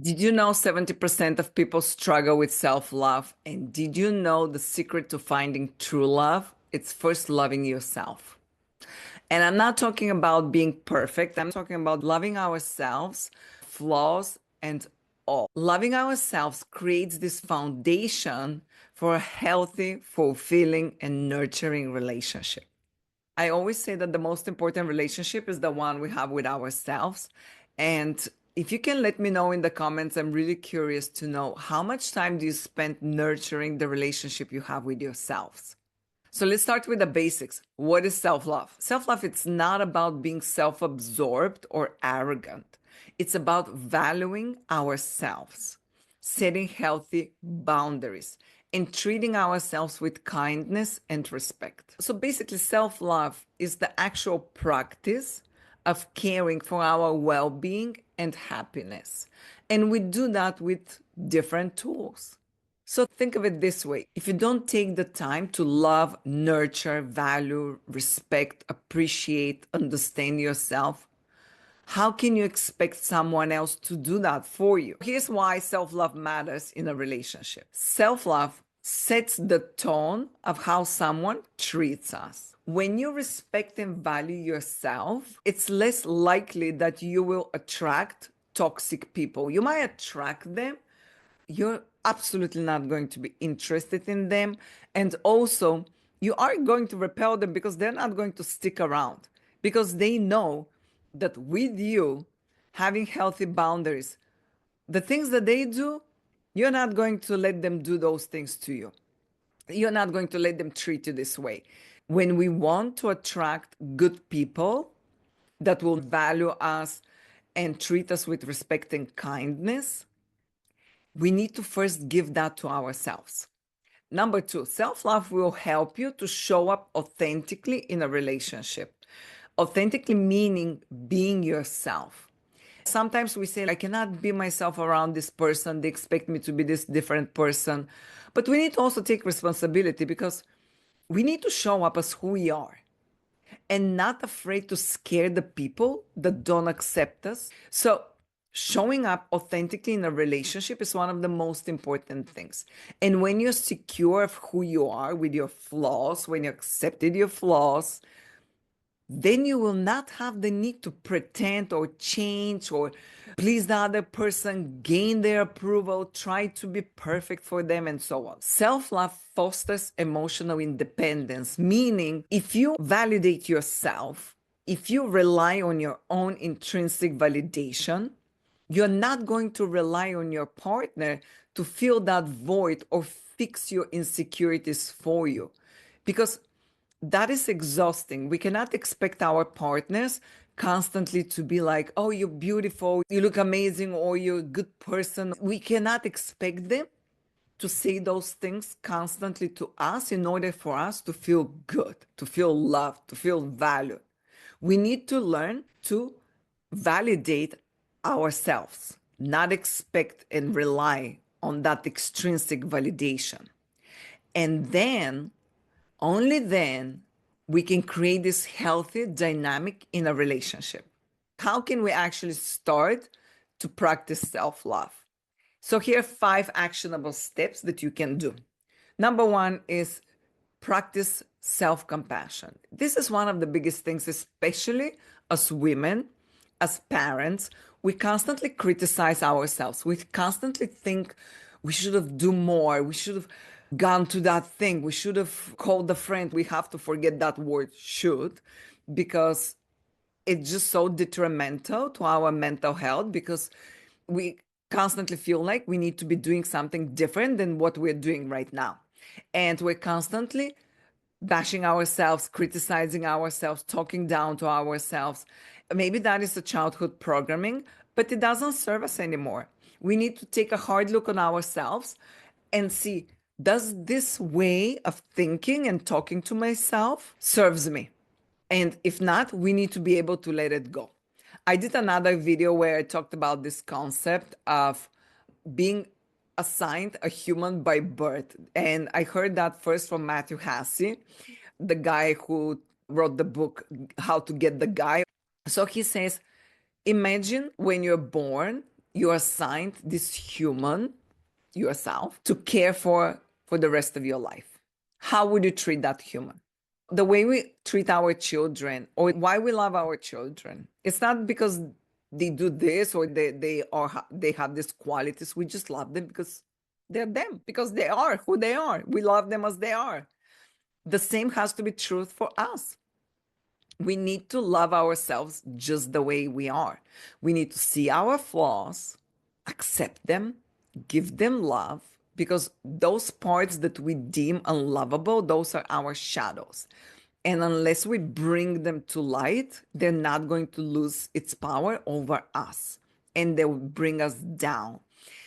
Did you know 70% of people struggle with self-love? And did you know the secret to finding true love? It's first loving yourself. And I'm not talking about being perfect. I'm talking about loving ourselves, flaws and all. Loving ourselves creates this foundation for a healthy, fulfilling, and nurturing relationship. I always say that the most important relationship is the one we have with ourselves. And if you can let me know in the comments, I'm really curious to know how much time do you spend nurturing the relationship you have with yourselves? So let's start with the basics. What is self-love? Self-love, it's not about being self-absorbed or arrogant. It's about valuing ourselves, setting healthy boundaries, and treating ourselves with kindness and respect. So basically, self-love is the actual practice of caring for our well-being and happiness. And we do that with different tools. So think of it this way. If you don't take the time to love, nurture, value, respect, appreciate, understand yourself, how can you expect someone else to do that for you? Here's why self-love matters in a relationship. Self-love sets the tone of how someone treats us. When you respect and value yourself, it's less likely that you will attract toxic people. You might attract them, you're absolutely not going to be interested in them. And also, you are going to repel them because they're not going to stick around because they know that with you having healthy boundaries, the things that they do, you're not going to let them do those things to you. You're not going to let them treat you this way. When we want to attract good people that will value us and treat us with respect and kindness, we need to first give that to ourselves. Number two, self-love will help you to show up authentically in a relationship. Authentically meaning being yourself. Sometimes we say, I cannot be myself around this person. They expect me to be this different person. But we need to also take responsibility because we need to show up as who we are and not afraid to scare the people that don't accept us. So showing up authentically in a relationship is one of the most important things. And when you're secure of who you are with your flaws, when you accepted your flaws, then you will not have the need to pretend or change or please the other person, gain their approval, try to be perfect for them, and so on. Self-love fosters emotional independence, meaning if you validate yourself, if you rely on your own intrinsic validation, you're not going to rely on your partner to fill that void or fix your insecurities for you. Because that is exhausting. We cannot expect our partners constantly to be like, oh, you're beautiful, you look amazing, or you're a good person. We cannot expect them to say those things constantly to us in order for us to feel good, to feel loved, to feel valued. We need to learn to validate ourselves, not expect and rely on that extrinsic validation. And then only then we can create this healthy dynamic in a relationship. How can we actually start to practice self-love? So here are 5 actionable steps that you can do. Number 1 is practice self-compassion. This is one of the biggest things, especially as women, as parents. We constantly criticize ourselves. We constantly think we should have done more. We should have gone to that thing. We should have called a friend. We have to forget that word should, because it's just so detrimental to our mental health, because we constantly feel like we need to be doing something different than what we're doing right now. And we're constantly bashing ourselves, criticizing ourselves, talking down to ourselves. Maybe that is a childhood programming, but it doesn't serve us anymore. We need to take a hard look on ourselves and see, does this way of thinking and talking to myself serves me? And if not, we need to be able to let it go. I did another video where I talked about this concept of being assigned a human by birth. And I heard that first from Matthew Hassey, the guy who wrote the book, How to Get the Guy. So he says, imagine when you're born, You are assigned this human, yourself, to care for the rest of your life. How would you treat that human? The way we treat our children or why we love our children, it's not because they do this or they have these qualities. We just love them because they're them, because they are who they are. We love them as they are. The same has to be true for us. We need to love ourselves just the way we are. We need to see our flaws, accept them, give them love, because those parts that we deem unlovable, those are our shadows. And unless we bring them to light, they're not going to lose its power over us and they will bring us down.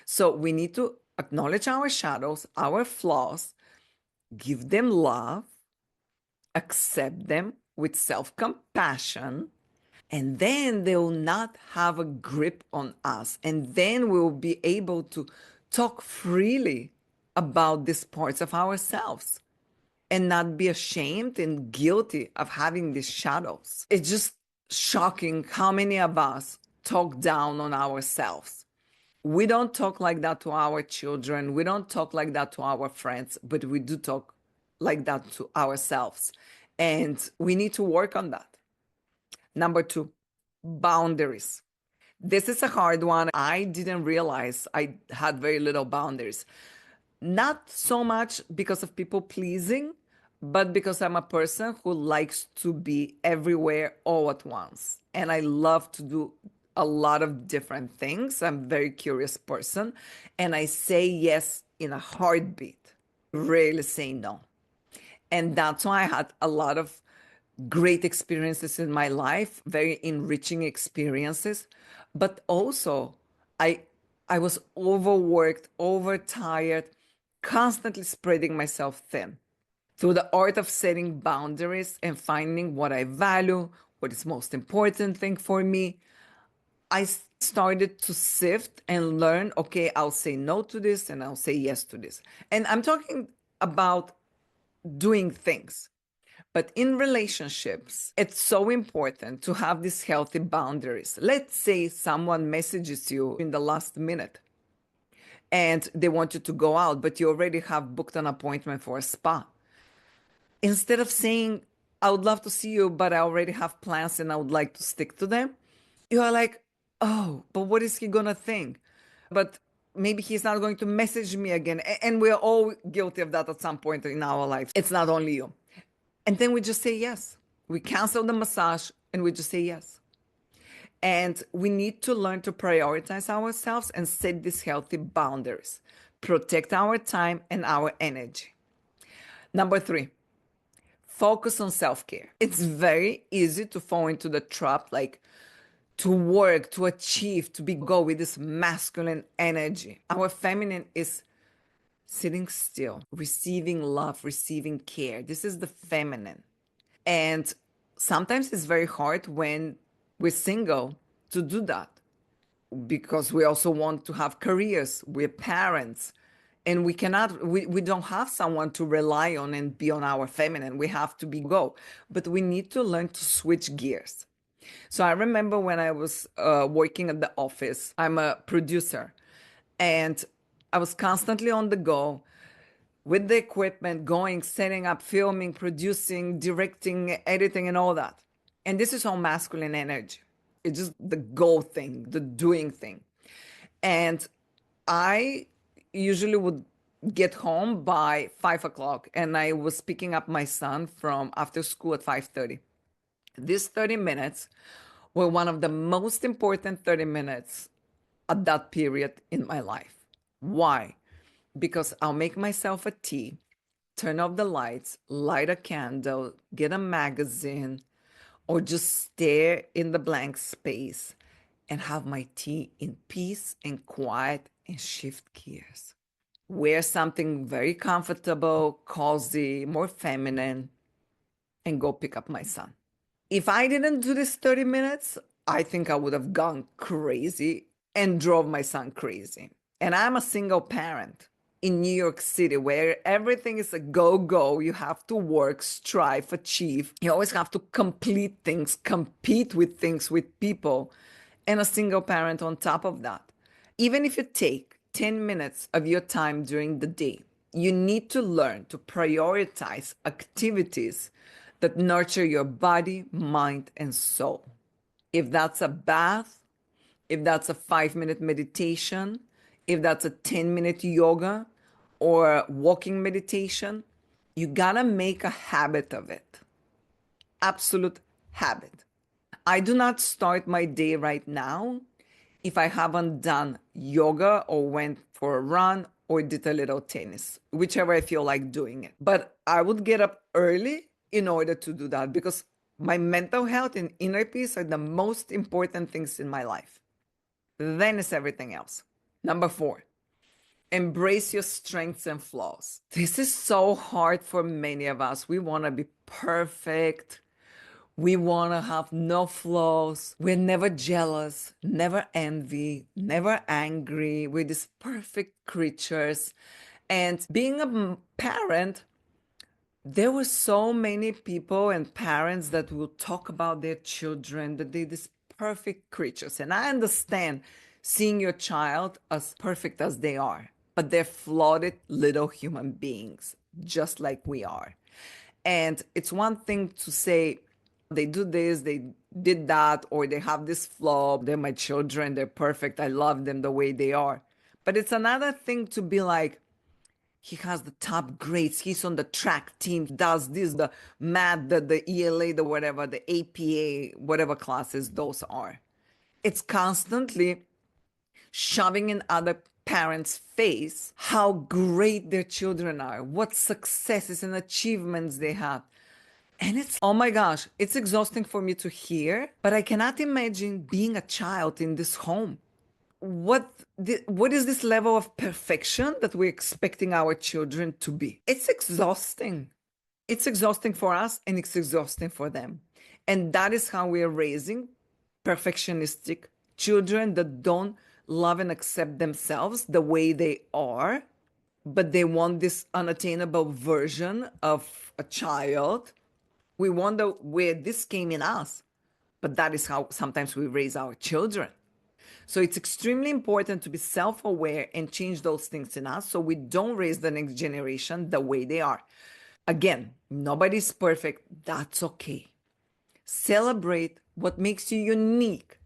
So we need to acknowledge our shadows, our flaws, give them love, accept them with self compassion, and then they will not have a grip on us. And then we will be able to talk freely about these parts of ourselves and not be ashamed and guilty of having these shadows. It's just shocking how many of us talk down on ourselves. We don't talk like that to our children. We don't talk like that to our friends, but we do talk like that to ourselves. And we need to work on that. Number two, boundaries. This is a hard one. I didn't realize I had very little boundaries. Not so much because of people pleasing, but because I'm a person who likes to be everywhere all at once. And I love to do a lot of different things. I'm a very curious person. And I say yes in a heartbeat, rarely say no. And that's why I had a lot of great experiences in my life, very enriching experiences. But also, I I was overworked, overtired, constantly spreading myself thin. Through the art of setting boundaries and finding what I value, what is most important thing for me, I started to sift and learn, okay, I'll say no to this and I'll say yes to this. And I'm talking about doing things. But in relationships, it's so important to have these healthy boundaries. Let's say someone messages you in the last minute and they want you to go out, but you already have booked an appointment for a spa. Instead of saying, I would love to see you, but I already have plans and I would like to stick to them, you are like, oh, but what is he going to think? But maybe he's not going to message me again. And we're all guilty of that at some point in our lives. It's not only you. And then we just say yes. We cancel the massage and we just say yes. And we need to learn to prioritize ourselves and set these healthy boundaries, protect our time and our energy. Number three, focus on self care. It's very easy to fall into the trap, like to work, to achieve, to be go with this masculine energy. Our feminine is sitting still, receiving love, receiving care. This is the feminine. And sometimes it's very hard when we're single to do that because we also want to have careers, we're parents, and we don't have someone to rely on and be on our feminine. We have to be go. But we need to learn to switch gears. So I remember when I was working at the office, I'm a producer, and I was constantly on the go with the equipment, going, setting up, filming, producing, directing, editing, and all that. And this is all masculine energy. It's just the go thing, the doing thing. And I usually would get home by 5 o'clock, and I was picking up my son from after school at 5:30. These 30 minutes were one of the most important 30 minutes at that period in my life. Why? Because I'll make myself a tea, turn off the lights, light a candle, get a magazine, or just stare in the blank space and have my tea in peace and quiet and shift gears. Wear something very comfortable, cozy, more feminine, and go pick up my son. If I didn't do this 30 minutes, I think I would have gone crazy and drove my son crazy. And I'm a single parent in New York City where everything is a go go. You have to work, strive, achieve. You always have to complete things, compete with things, with people, and a single parent on top of that. Even if you take 10 minutes of your time during the day, you need to learn to prioritize activities that nurture your body, mind, and soul. If that's a bath, if that's a 5 minute meditation, if that's a 10-minute yoga or walking meditation, you gotta make a habit of it. Absolute habit. I do not start my day right now if I haven't done yoga or went for a run or did a little tennis, whichever I feel like doing it. But I would get up early in order to do that because my mental health and inner peace are the most important things in my life. Then it's everything else. Number 4, embrace your strengths and flaws. This is so hard for many of us. We want to be perfect. We want to have no flaws. We're never jealous, never envy, never angry. We're these perfect creatures. And being a parent, there were so many people and parents that will talk about their children, that they're these perfect creatures. And I understand seeing your child as perfect as they are, but they're flawed little human beings, just like we are. And it's one thing to say, they do this, they did that, or they have this flaw. They're my children, they're perfect. I love them the way they are. But it's another thing to be like, he has the top grades. He's on the track team, does this, the math, the ELA, the whatever, the APA, whatever classes those are. It's constantly shoving in other parents' face how great their children are, what successes and achievements they have. And it's, oh my gosh, it's exhausting for me to hear, but I cannot imagine being a child in this home. What is this level of perfection that we're expecting our children to be? It's exhausting. It's exhausting for us and it's exhausting for them. And that is how we're raising perfectionistic children that don't love and accept themselves the way they are, but they want this unattainable version of a child. We wonder where this came in us, but that is how sometimes we raise our children. So it's extremely important to be self aware and change those things in us so we don't raise the next generation the way they are. Again, nobody's perfect. That's okay. Celebrate what makes you unique.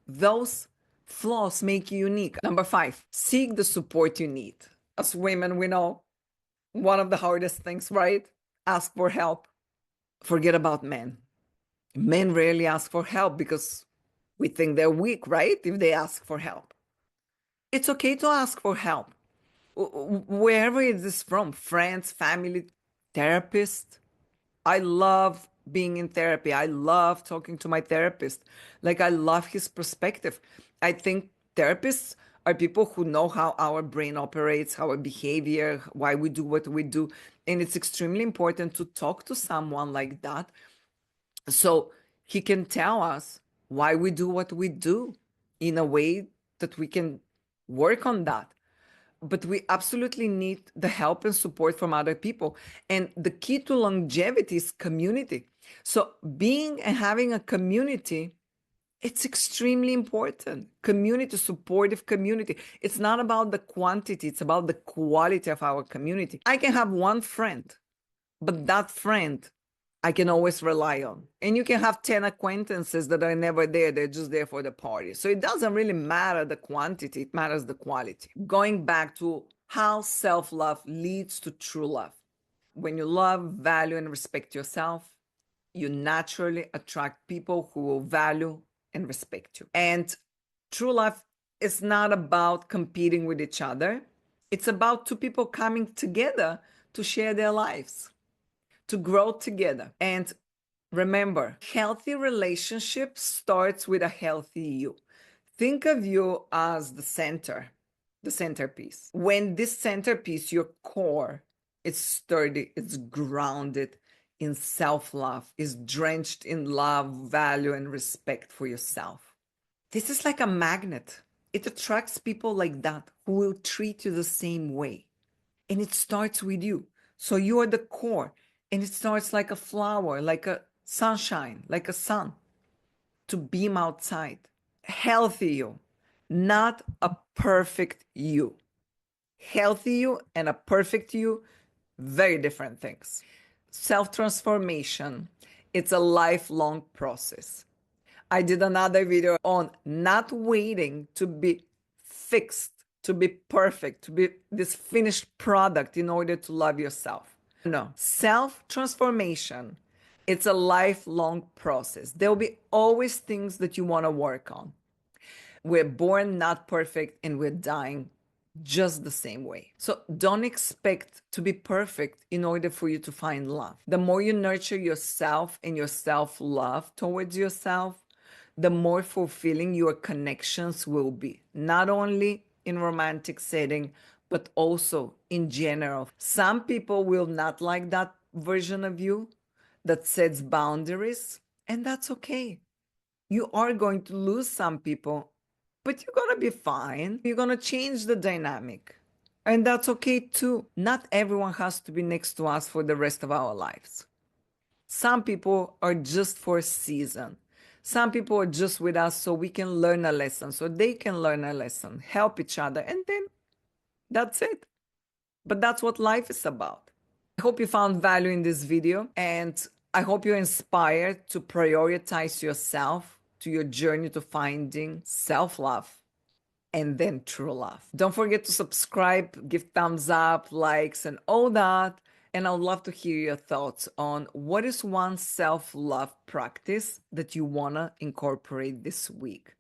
Those flaws make you unique. Number 5, seek the support you need. As women, we know one of the hardest things, right? Ask for help. Forget about men. Men rarely ask for help because we think they're weak, right? If they ask for help. It's okay to ask for help. Wherever it is from, friends, family, therapist. I love being in therapy. I love talking to my therapist. Like, I love his perspective. I think therapists are people who know how our brain operates, our behavior, why we do what we do. And it's extremely important to talk to someone like that so he can tell us why we do what we do in a way that we can work on that. But we absolutely need the help and support from other people. And the key to longevity is community. So being and having a community, it's extremely important. Community, supportive community. It's not about the quantity, it's about the quality of our community. I can have one friend, but that friend I can always rely on. And you can have 10 acquaintances that are never there. They're just there for the party. So it doesn't really matter the quantity, it matters the quality. Going back to how self-love leads to true love. When you love, value, and respect yourself, you naturally attract people who will value and respect you. And true love is not about competing with each other. It's about two people coming together to share their lives, to grow together. And remember, healthy relationship starts with a healthy you. Think of you as the center, the centerpiece. When this centerpiece, your core, is sturdy, it's grounded in self-love, is drenched in love, value, and respect for yourself. This is like a magnet. It attracts people like that who will treat you the same way. And it starts with you. So you are the core. And it starts like a flower, like a sunshine, like a sun to beam outside. Healthy you. not a perfect you. Healthy you and a perfect you, very different things. Self transformation, it's a lifelong process. I did another video on not waiting to be fixed, to be perfect, to be this finished product in order to love yourself. No, self transformation, it's a lifelong process. There will be always things that you want to work on. We're born not perfect and we're dying just the same way. So don't expect to be perfect in order for you to find love. The more you nurture yourself and your self love towards yourself, the more fulfilling your connections will be, not only in romantic setting, but also in general. Some people will not like that version of you that sets boundaries, and that's okay. You are going to lose some people, but you're going to be fine. You're going to change the dynamic. And that's okay too. Not everyone has to be next to us for the rest of our lives. Some people are just for a season. Some people are just with us so we can learn a lesson, so they can learn a lesson, help each other, and then that's it. But that's what life is about. I hope you found value in this video, and I hope you're inspired to prioritize yourself to your journey to finding self-love and then true love. Don't forget to subscribe, give thumbs up, likes, and all that. And I'd love to hear your thoughts on what is one self-love practice that you want to incorporate this week.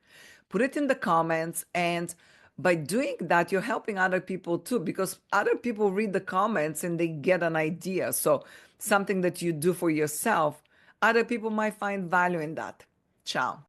Put it in the comments, and by doing that, you're helping other people too, because other people read the comments and they get an idea. So something that you do for yourself, other people might find value in that. Ciao.